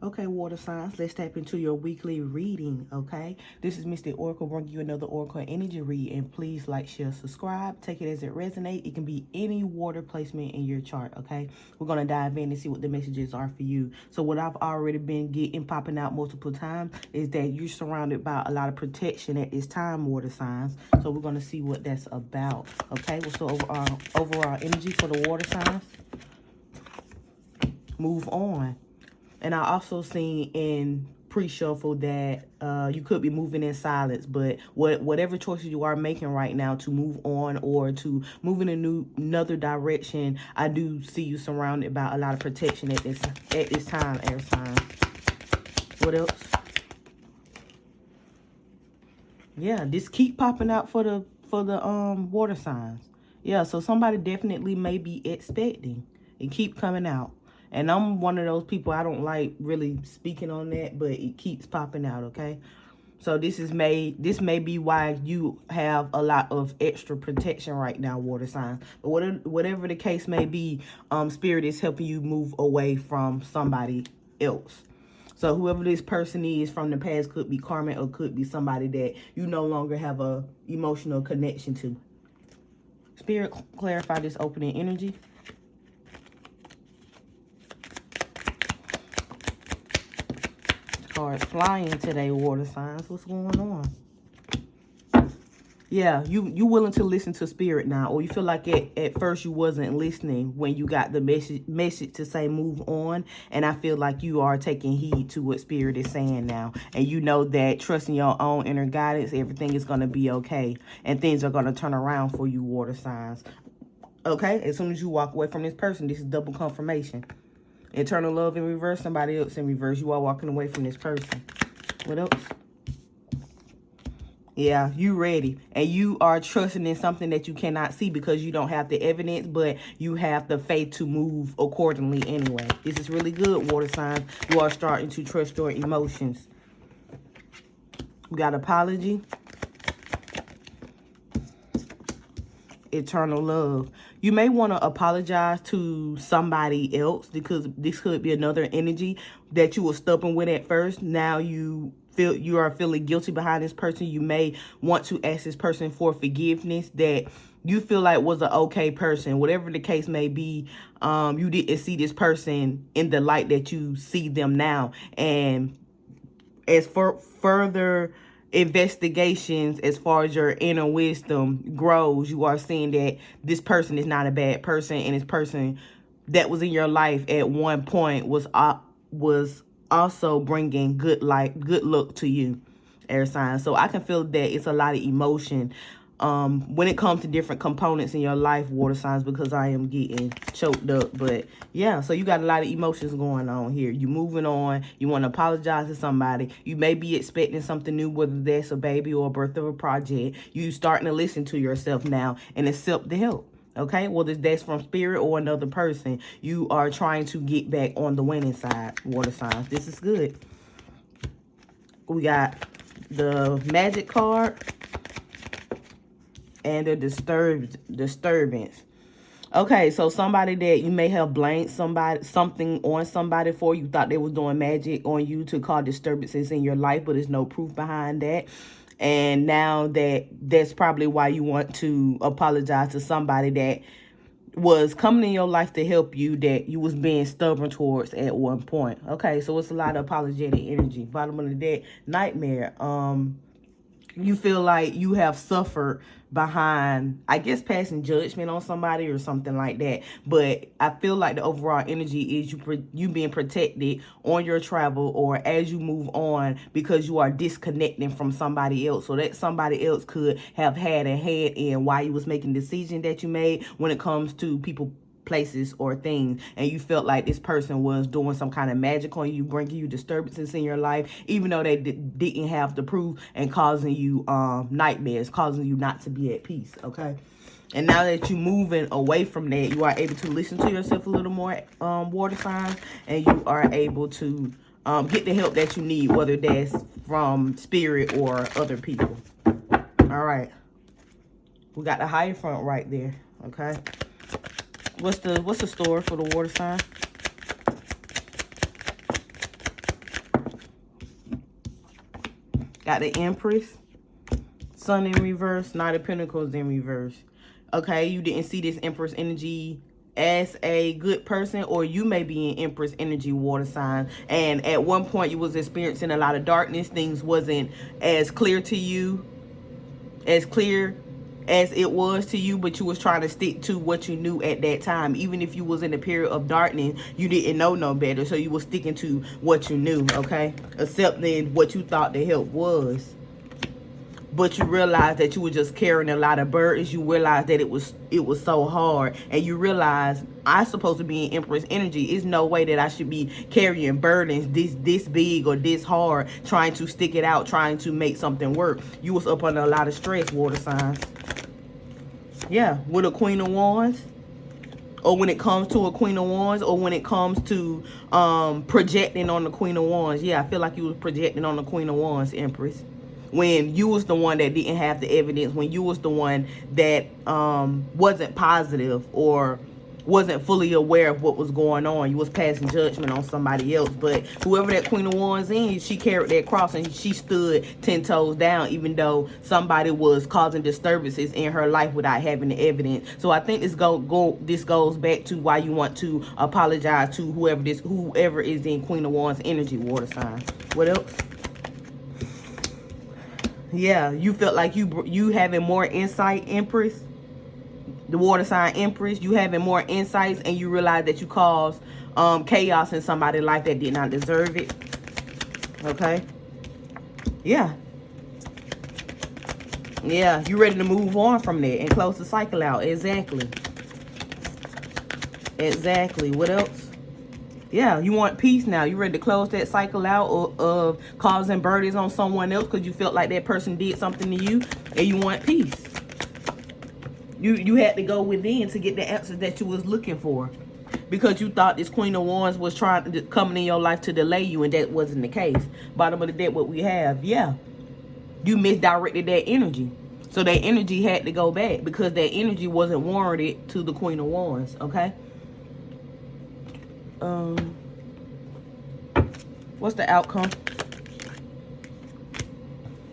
Okay, water signs, let's tap into your weekly reading, okay? This is Mr. Oracle bringing you another Oracle energy read, and please like, share, subscribe. Take it as it resonates. It can be any water placement in your chart, okay? We're going to dive in and see what the messages are for you. So what I've already been getting popping out multiple times is that you're surrounded by a lot of protection at this time, water signs. So we're going to see what that's about, okay? What's the overall energy for the water signs? Move on. And I also seen in pre-shuffle that you could be moving in silence, but whatever choices you are making right now to move on or to move in another direction, I do see you surrounded by a lot of protection at this time, air sign. What else? Yeah, this keep popping out for the water signs. Yeah, so somebody definitely may be expecting and keep coming out. And I'm one of those people, I don't like really speaking on that, but it keeps popping out, okay? So this may be why you have a lot of extra protection right now, water signs. But whatever the case may be, spirit is helping you move away from somebody else. So whoever this person is from the past could be karma or could be somebody that you no longer have a emotional connection to. Spirit, clarify this opening energy. Cards flying today, water signs. What's going on? Yeah, you willing to listen to spirit now, or you feel like at first you wasn't listening when you got the message to say move on, and I feel like you are taking heed to what spirit is saying now, and you know that trusting your own inner guidance, everything is going to be okay, and things are going to turn around for you, water signs. Okay, as soon as you walk away from this person, this is double confirmation. Eternal love in reverse, somebody else in reverse. You are walking away from this person. What else? Yeah, you ready. And you are trusting in something that you cannot see because you don't have the evidence, but you have the faith to move accordingly anyway. This is really good, water signs. You are starting to trust your emotions. We got apology. Eternal love. You may want to apologize to somebody else because this could be another energy that you were stubborn with at first. Now you are feeling guilty behind this person. You may want to ask this person for forgiveness that you feel like was an okay person. Whatever the case may be, you didn't see this person in the light that you see them now. And as for further investigations, as far as your inner wisdom grows, you are seeing that this person is not a bad person, and this person that was in your life at one point was also bringing good luck to you, air sign. So I can feel that it's a lot of emotion when it comes to different components in your life, water signs, because I am getting choked up. But yeah, so you got a lot of emotions going on here. You moving on. You want to apologize to somebody. You may be expecting something new, whether that's a baby or a birth of a project. You starting to listen to yourself now and accept the help. Okay, whether that's from spirit or another person, you are trying to get back on the winning side, water signs. This is good. We got the magic card and the disturbance. Okay, so somebody that you may have blamed something on somebody for, you thought they was doing magic on you to cause disturbances in your life, but there's no proof behind that. And now that's probably why you want to apologize to somebody that was coming in your life to help you that you was being stubborn towards at one point. Okay, so it's a lot of apologetic energy. Bottom of the deck, nightmare. You feel like you have suffered behind, I guess, passing judgment on somebody or something like that. But I feel like the overall energy is you being protected on your travel or as you move on because you are disconnecting from somebody else. So that somebody else could have had a head in why you was making the decision that you made when it comes to people, places, or things, and you felt like this person was doing some kind of magic on you, bringing you disturbances in your life, even though they didn't have the proof, and causing you nightmares, causing you not to be at peace. Okay, and now that you're moving away from that, you are able to listen to yourself a little more, water signs, and you are able to get the help that you need, whether that's from spirit or other people. All right, we got the higher front right there. Okay, what's the story for the water sign? Got the Empress, Sun in reverse, Knight of Pentacles in reverse. Okay, you didn't see this Empress energy as a good person, or you may be in Empress energy, water sign, and at one point you was experiencing a lot of darkness. Things wasn't as clear to you, as clear as it was to you, but you was trying to stick to what you knew at that time. Even if you was in a period of darkness, you didn't know no better, so you was sticking to what you knew. Okay, accepting what you thought the help was, but you realized that you were just carrying a lot of burdens. You realized that it was so hard, and you realized, I'm supposed to be in Empress energy. It's no way that I should be carrying burdens this big or this hard, trying to stick it out, trying to make something work. You was up under a lot of stress, water signs. Yeah, with a Queen of Wands, or when it comes to a Queen of Wands, or when it comes to projecting on the Queen of Wands. Yeah, I feel like you was projecting on the Queen of Wands, Empress, when you was the one that didn't have the evidence, when you was the one that wasn't positive or wasn't fully aware of what was going on. You was passing judgment on somebody else. But whoever that Queen of Wands is, she carried that cross and she stood 10 toes down, even though somebody was causing disturbances in her life without having the evidence. So I think this goes back to why you want to apologize to whoever is in Queen of Wands energy, water sign. What else? Yeah, you felt like you having more insight, Empress. The water sign Empress, you having more insights, and you realize that you caused chaos in somebody's life that did not deserve it. Okay. Yeah, you ready to move on from that and close the cycle out. Exactly. What else? Yeah, you want peace now. You ready to close that cycle out of causing burdens on someone else because you felt like that person did something to you, and you want peace. You had to go within to get the answers that you was looking for, because you thought this Queen of Wands was trying to come in your life to delay you, and that wasn't the case. Bottom of the deck, what we have, yeah, you misdirected that energy. So that energy had to go back because that energy wasn't warranted to the Queen of Wands, okay? What's the outcome?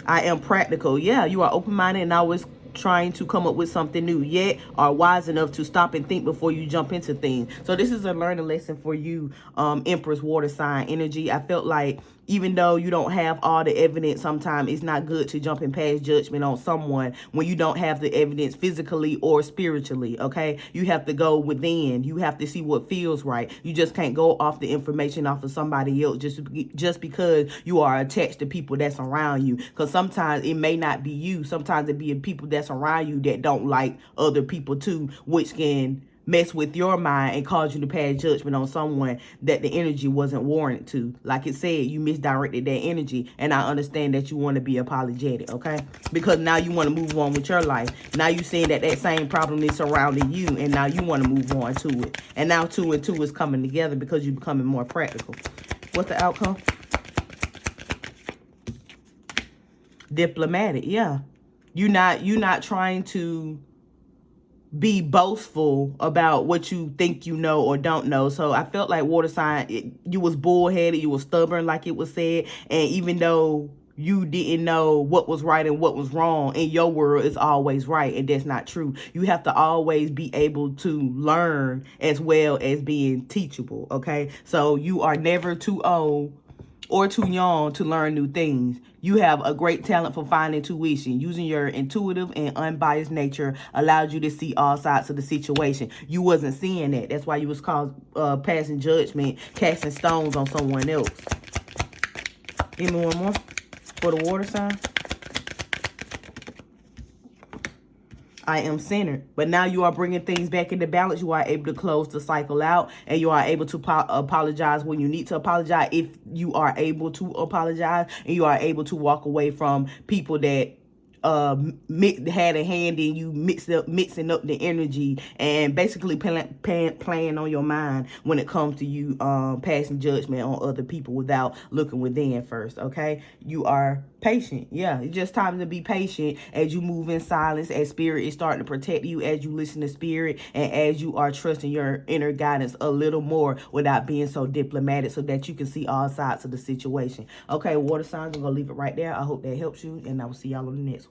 I am practical. Yeah, you are open-minded and always trying to come up with something new, yet are wise enough to stop and think before you jump into things. So this is a learning lesson for you, Empress water sign energy. I felt like even though you don't have all the evidence, sometimes it's not good to jump and pass judgment on someone when you don't have the evidence physically or spiritually, okay? You have to go within. You have to see what feels right. You just can't go off the information off of somebody else just because you are attached to people that's around you. Because sometimes it may not be you. Sometimes it be people that's around you that don't like other people too, which can mess with your mind and cause you to pass judgment on someone that the energy wasn't warranted to. Like it said, you misdirected that energy, and I understand that you want to be apologetic, okay? Because now you want to move on with your life. Now you seeing that same problem is surrounding you, and now you want to move on to it. And now 2 and 2 is coming together because you're becoming more practical. What's the outcome? Diplomatic, yeah. You're not trying to be boastful about what you think you know or don't know. So I felt like water sign, you was bullheaded, you was stubborn, like it was said, and even though you didn't know what was right and what was wrong, in your world it's always right, and that's not true. You have to always be able to learn as well as being teachable, okay? So you are never too old or too young to learn new things. You have a great talent for finding intuition. Using your intuitive and unbiased nature allows you to see all sides of the situation. You wasn't seeing that. That's why you was passing judgment, casting stones on someone else. Give me one more for the water sign. I am centered. But now you are bringing things back into balance. You are able to close the cycle out, and you are able to apologize when you need to apologize, if you are able to apologize, and you are able to walk away from people that had a hand in you mixing up the energy and basically playing on your mind when it comes to you passing judgment on other people without looking within first. Okay, you are patient. Yeah, it's just time to be patient as you move in silence, as spirit is starting to protect you, as you listen to spirit, and as you are trusting your inner guidance a little more without being so diplomatic, so that you can see all sides of the situation. Okay, water signs, I'm gonna leave it right there. I hope that helps you, and I will see y'all on the next one.